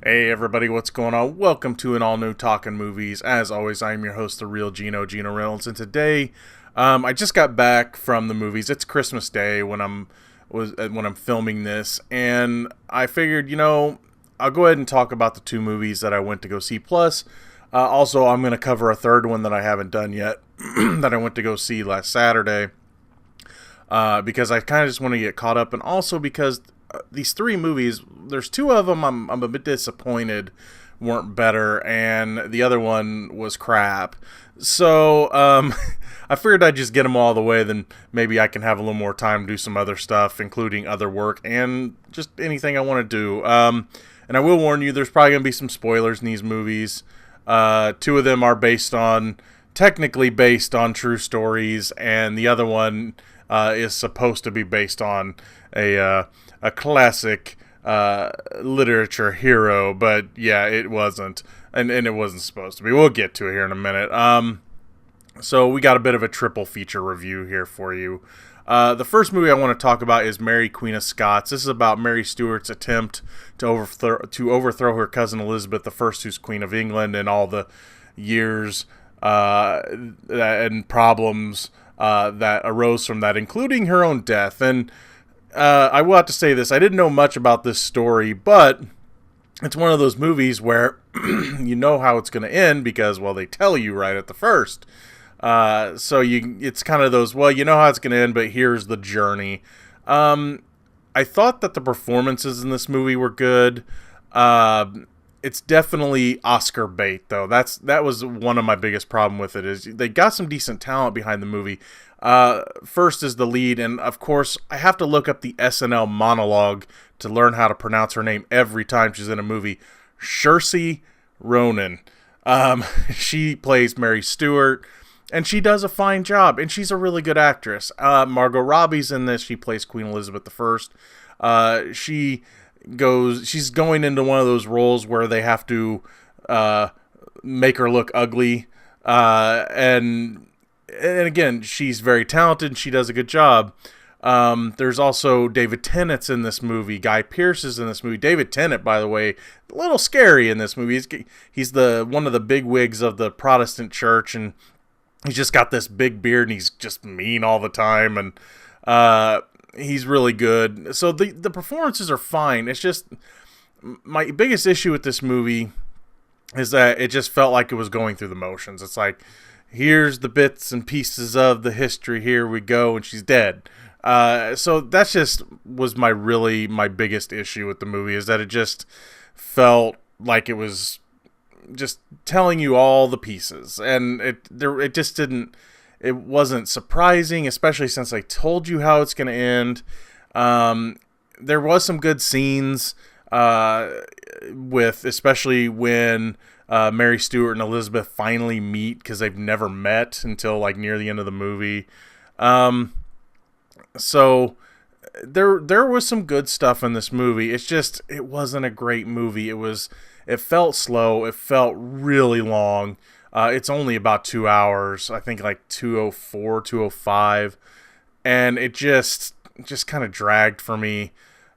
Hey everybody, what's going on? Welcome to an all-new Talkin Movies. As always, I am your host, the real Geno Reynolds, and today, I just got back from the movies. It's Christmas Day when I'm filming this, and I figured, I'll go ahead and talk about the two movies that I went to go see. Plus, also, I'm going to cover a third one that I haven't done yet, that I went to go see last Saturday, because I kind of just want to get caught up, and also because these three movies, there's two of them I'm a bit disappointed weren't better, and the other one was crap. So I figured I'd just get them all the way, then maybe I can have a little more time to do some other stuff, including other work and just anything I want to do. And I will warn you, there's probably going to be some spoilers in these movies. Two of them are technically based on true stories, and the other one is supposed to be based on a classic literature hero, but yeah, it wasn't, and it wasn't supposed to be. We'll get to it here in a minute. So we got a bit of a triple feature review here for you. The first movie I want to talk about is Mary, Queen of Scots. This is about Mary Stuart's attempt to overthrow her cousin Elizabeth I, who's Queen of England, and all the years and problems that arose from that, including her own death. And I will have to say this, I didn't know much about this story, but it's one of those movies where you know how it's going to end because, well, they tell you right at the first. It's kind of those, well, you know how it's going to end, but here's the journey. I thought that the performances in this movie were good. It's definitely Oscar bait, though. That was one of my biggest problem with it, is they got some decent talent behind the movie. First is the lead, and of course, I have to look up the SNL monologue to learn how to pronounce her name every time she's in a movie. Saoirse Ronan. She plays Mary Stuart, and she does a fine job, and she's a really good actress. Margot Robbie's in this. She plays Queen Elizabeth I. She's going into one of those roles where they have to make her look ugly, and again, she's very talented. She does a good job. There's also David Tennant's in this movie. Guy Pearce is in this movie. David Tennant, by the way, a little scary in this movie. He's one of the big wigs of the Protestant church, and he's just got this big beard, and he's just mean all the time, and he's really good. So the performances are fine. It's just, my biggest issue with this movie is that it just felt like it was going through the motions. It's like, here's the bits and pieces of the history, here we go, and she's dead. So that's just was my biggest issue with the movie, is that it just felt like it was just telling you all the pieces, and it just didn't. It wasn't surprising, especially since I told you how it's going to end. There was some good scenes, especially when Mary Stuart and Elizabeth finally meet, because they've never met until like near the end of the movie. So there was some good stuff in this movie. It's just, it wasn't a great movie. It felt slow. It felt really long. It's only about 2 hours. I think like 2:04, 2:05, and it just kind of dragged for me.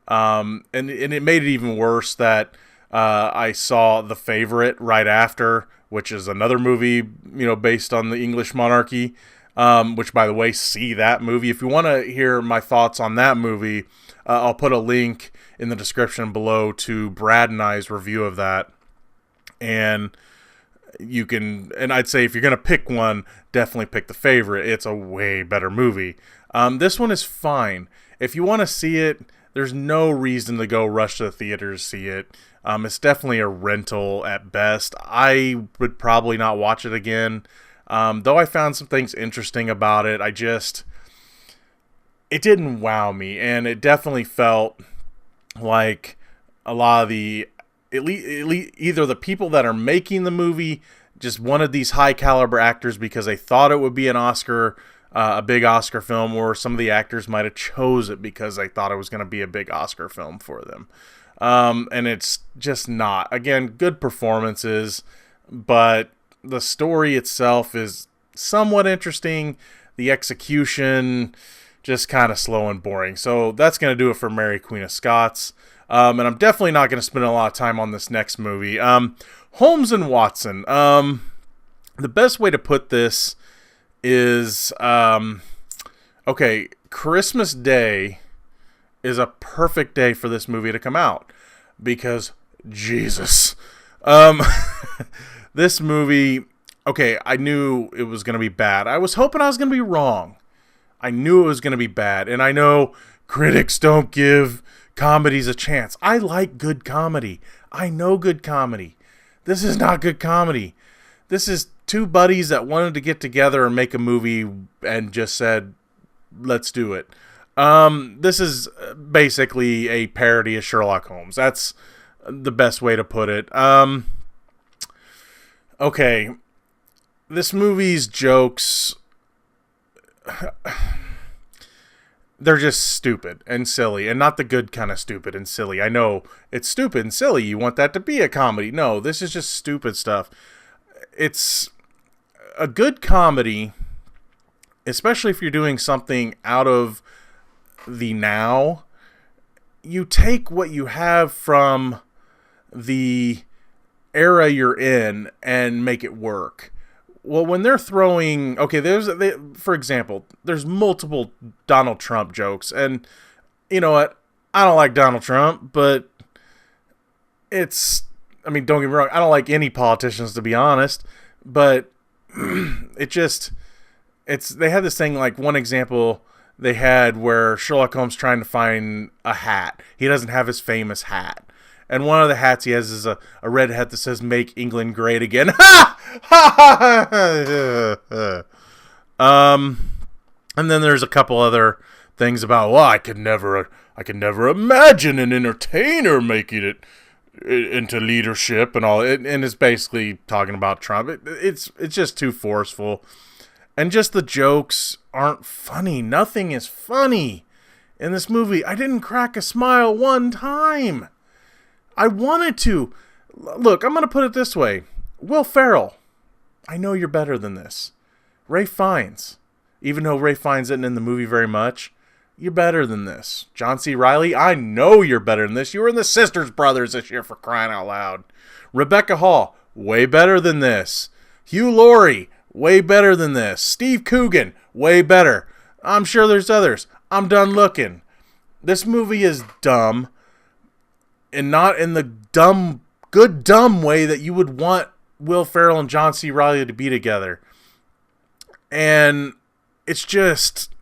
And it made it even worse that I saw The Favorite right after, which is another movie, based on the English monarchy. Which, by the way, see that movie. If you want to hear my thoughts on that movie, I'll put a link in the description below to Brad and I's review of that. And I'd say if you're going to pick one, definitely pick The Favorite. It's a way better movie. This one is fine. If you want to see it, there's no reason to go rush to the theater to see it. It's definitely a rental at best. I would probably not watch it again. Though I found some things interesting about it, it didn't wow me, and it definitely felt like a lot of either the people that are making the movie just wanted these high caliber actors because they thought it would be a big Oscar film, or some of the actors might have chose it because they thought it was going to be a big Oscar film for them. And it's just not. Again, good performances, but the story itself is somewhat interesting. The execution, just kind of slow and boring. So that's going to do it for Mary, Queen of Scots. And I'm definitely not going to spend a lot of time on this next movie. Holmes and Watson. The best way to put this is, okay, Christmas Day is a perfect day for this movie to come out. Because, Jesus. This movie, okay, I knew it was going to be bad. I was hoping I was going to be wrong. I knew it was going to be bad. And I know critics don't give comedies a chance. I like good comedy. I know good comedy. This is not good comedy. This is two buddies that wanted to get together and make a movie and just said, let's do it. This is basically a parody of Sherlock Holmes. That's the best way to put it. Okay. This movie's jokes, they're just stupid and silly, and not the good kind of stupid and silly. I know it's stupid and silly. You want that to be a comedy. No, this is just stupid stuff. It's a good comedy, especially if you're doing something out of the now. You take what you have from the era you're in and make it work. Well, when they're throwing, okay, for example, there's multiple Donald Trump jokes, and you know what? I don't like Donald Trump, but don't get me wrong, I don't like any politicians, to be honest, but they had this thing, like one example they had where Sherlock Holmes trying to find a hat. He doesn't have his famous hat. And one of the hats he has is a red hat that says "Make England Great Again." Ha! Ha! Ha! And then there's a couple other things about, well, I could never imagine an entertainer making it into leadership and all. And it's basically talking about Trump. It's just too forceful, and just the jokes aren't funny. Nothing is funny in this movie. I didn't crack a smile one time. I wanted to. Look, I'm going to put it this way. Will Ferrell, I know you're better than this. Ralph Fiennes, even though Ralph Fiennes isn't in the movie very much, you're better than this. John C. Reilly, I know you're better than this. You were in the Sisters Brothers this year, for crying out loud. Rebecca Hall, way better than this. Hugh Laurie, way better than this. Steve Coogan, way better. I'm sure there's others. I'm done looking. This movie is dumb. And not in the dumb way that you would want Will Ferrell and John C. Reilly to be together. And it's just,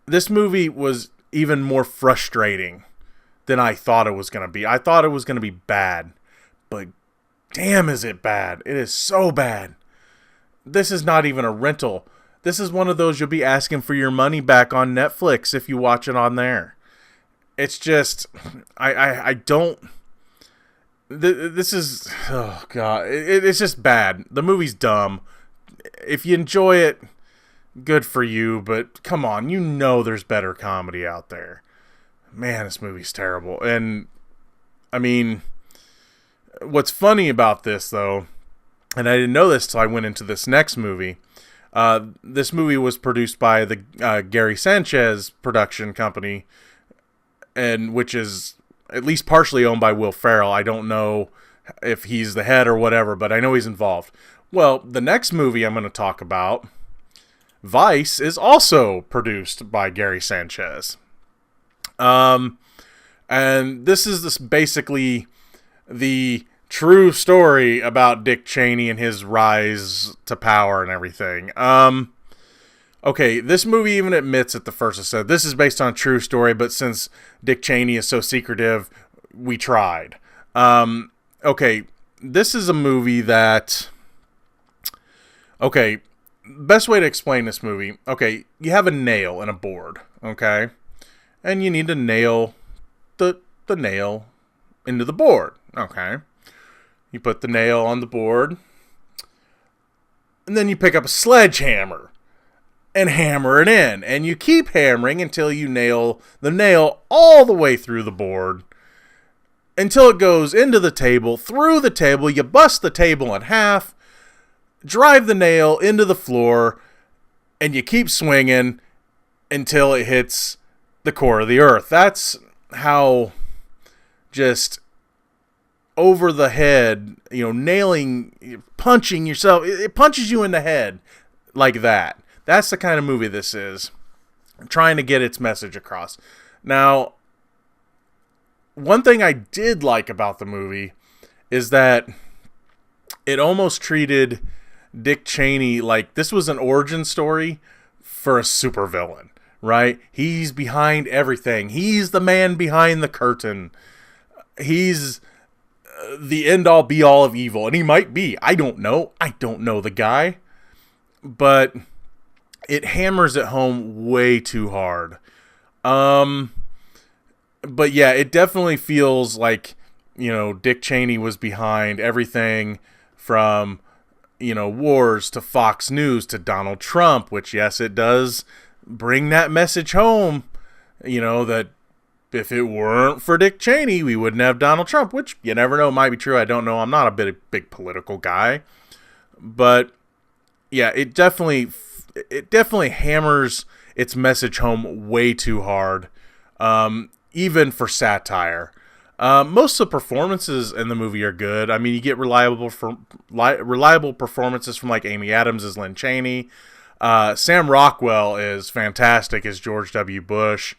this movie was even more frustrating than I thought it was going to be. I thought it was going to be bad, but damn is it bad. It is so bad. This is not even a rental. This is one of those you'll be asking for your money back on Netflix if you watch it on there. It's just, I don't, this is, oh God, it's just bad. The movie's dumb. If you enjoy it, good for you, but come on, you know there's better comedy out there. Man, this movie's terrible. And, I mean, what's funny about this, though, and I didn't know this till I went into this next movie, this movie was produced by the Gary Sanchez production company, and which is at least partially owned by Will Ferrell. I don't know if he's the head or whatever, but I know he's involved. Well, the next movie I'm going to talk about, Vice, is also produced by Gary Sanchez. And this is basically the true story about Dick Cheney and his rise to power and everything. Okay, this movie even admits at the first, it said, this is based on a true story, but since Dick Cheney is so secretive, we tried. Okay, this is a movie that, okay, best way to explain this movie, okay, you have a nail and a board, okay, and you need to nail the nail into the board, okay. You put the nail on the board, and then you pick up a sledgehammer and hammer it in. And you keep hammering until you nail the nail all the way through the board, until it goes into the table, through the table. You bust the table in half, drive the nail into the floor, and you keep swinging until it hits the core of the earth. That's how just over the head, punching yourself. It punches you in the head like that. That's the kind of movie this is, trying to get its message across. Now, one thing I did like about the movie is that it almost treated Dick Cheney like this was an origin story for a supervillain, right? He's behind everything. He's the man behind the curtain. He's the end-all be-all of evil, and he might be. I don't know. I don't know the guy. But it hammers it home way too hard. But yeah, it definitely feels like, Dick Cheney was behind everything from, wars to Fox News to Donald Trump, which, yes, it does bring that message home, that if it weren't for Dick Cheney, we wouldn't have Donald Trump, which you never know, might be true. I don't know. I'm not a big political guy. But yeah, it definitely hammers its message home way too hard, even for satire. Most of the performances in the movie are good. I mean, you get reliable performances from like Amy Adams as Lynn Cheney. Sam Rockwell is fantastic as George W. Bush.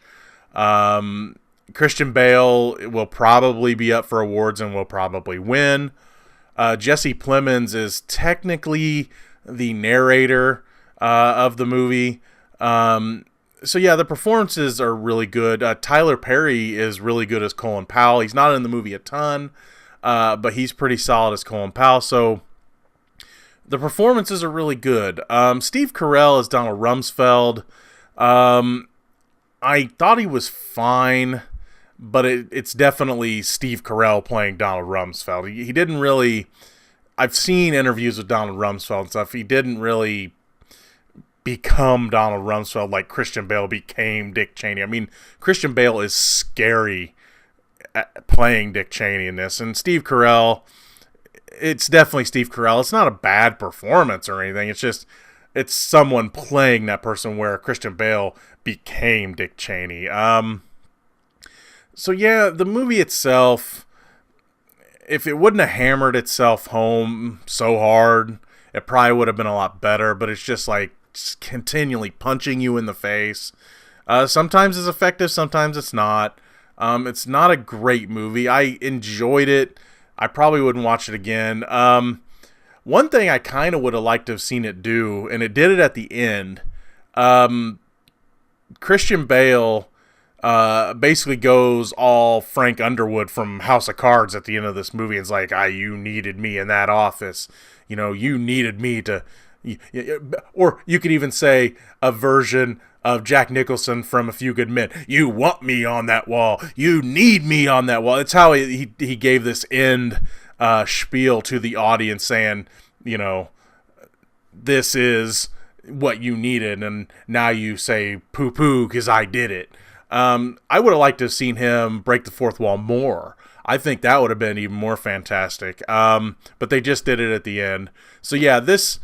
Christian Bale will probably be up for awards and will probably win. Jesse Plemons is technically the narrator of the movie. So yeah, the performances are really good. Tyler Perry is really good as Colin Powell. He's not in the movie a ton, but he's pretty solid as Colin Powell. So the performances are really good. Steve Carell as Donald Rumsfeld. I thought he was fine, but it's definitely Steve Carell playing Donald Rumsfeld. He didn't really... I've seen interviews with Donald Rumsfeld and stuff. He didn't really become Donald Rumsfeld like Christian Bale became Dick Cheney. I mean, Christian Bale is scary at playing Dick Cheney in this. And Steve Carell, it's definitely Steve Carell. It's not a bad performance or anything. It's just... it's someone playing that person where Christian Bale became Dick Cheney. So yeah, the movie itself, if it wouldn't have hammered itself home so hard, it probably would have been a lot better. But it's just like continually punching you in the face. Sometimes it's effective, sometimes it's not. It's not a great movie. I enjoyed it. I probably wouldn't watch it again. One thing I kind of would have liked to have seen it do, and it did it at the end, Christian Bale basically goes all Frank Underwood from House of Cards at the end of this movie. It's like, you needed me in that office. You needed me to... or you could even say a version of Jack Nicholson from A Few Good Men. You want me on that wall. You need me on that wall. It's how he gave this end... spiel to the audience saying, this is what you needed, and now you say poo-poo because I did it. I would have liked to have seen him break the fourth wall more. I think that would have been even more fantastic. But they just did it at the end. So yeah, this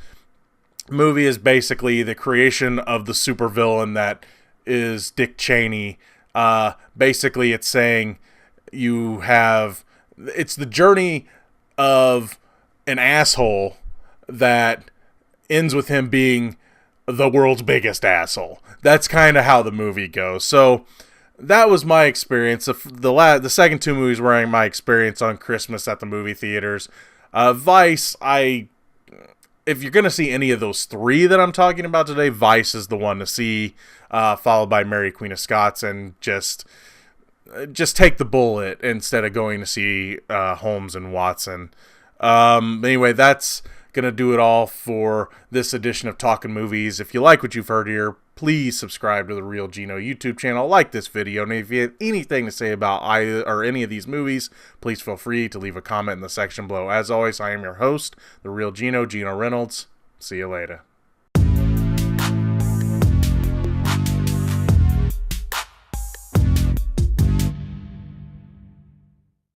movie is basically the creation of the supervillain that is Dick Cheney. Basically, it's saying it's the journey of an asshole that ends with him being the world's biggest asshole. That's kind of how the movie goes. So that was my experience. The second two movies were my experience on Christmas at the movie theaters. Vice, if you're going to see any of those three that I'm talking about today, Vice is the one to see, followed by Mary Queen of Scots, and just take the bullet instead of going to see Holmes and Watson. Anyway, that's going to do it all for this edition of Talkin' Movies. If you like what you've heard here, please subscribe to the Real Geno YouTube channel. Like this video, and if you have anything to say about either or any of these movies, please feel free to leave a comment in the section below. As always, I am your host, the Real Geno Reynolds. See you later.